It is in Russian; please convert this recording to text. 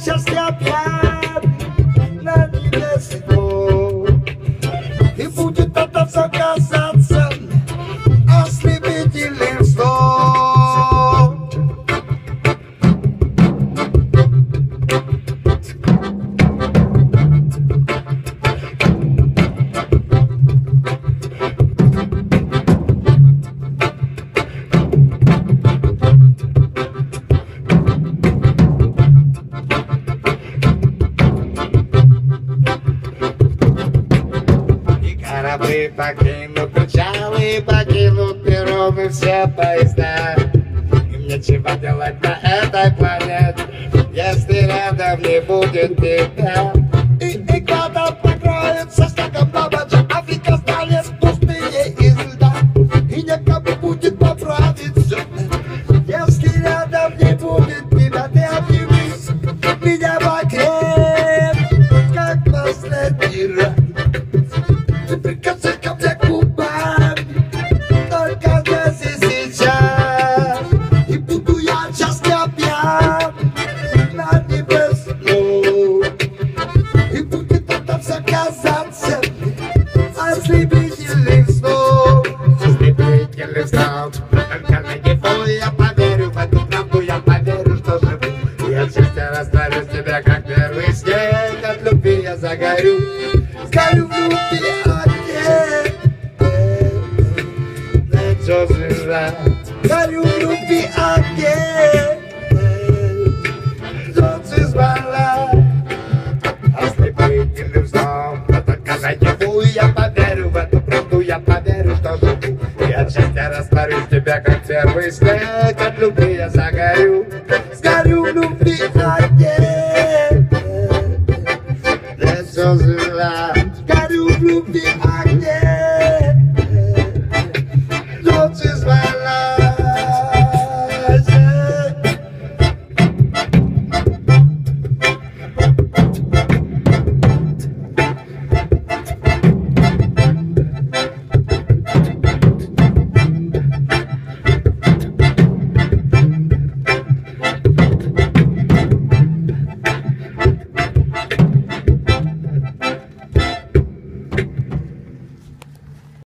счастья пьян на небесах. И будет это все казаться ослепительным сном. Корабли покинут причалы, покинут перроны все поезда. Им нечего делать на этой планете, если рядом не будет тебя. И экватор покроется снегом бабочек, Африка станет пустыней из льда. И некому будет поправить все, если рядом не будет тебя. Ты обнимись меня в окне, как последний раз. Ты прикоснись ко мне губами, только здесь и сейчас. И буду я счастлив пьян на небесном. И будет это все казаться ослепительным сном. Ослепительным сном. Только на него я поверю, в эту правду я поверю, что живу. И от счастья растворю тебя, как первый снег. От любви я загорю, сгорю в любви. Горю в любви огне, солнце звала ослепительным сном. Но только на него я поверю, в эту правду я поверю, что живу. И от счастья растворю тебя, как первый снег. От любви я загорю,